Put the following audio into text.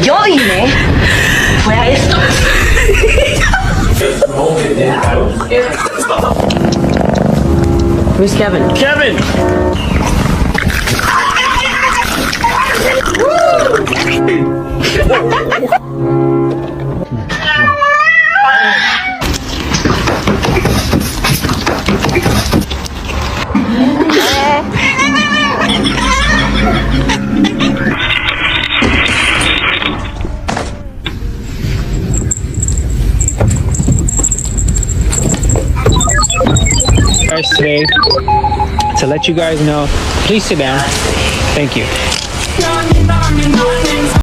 Yo vine, fue a esto. Where's Kevin? Kevin! Guys, today to let you guys know, please sit down. Thank you.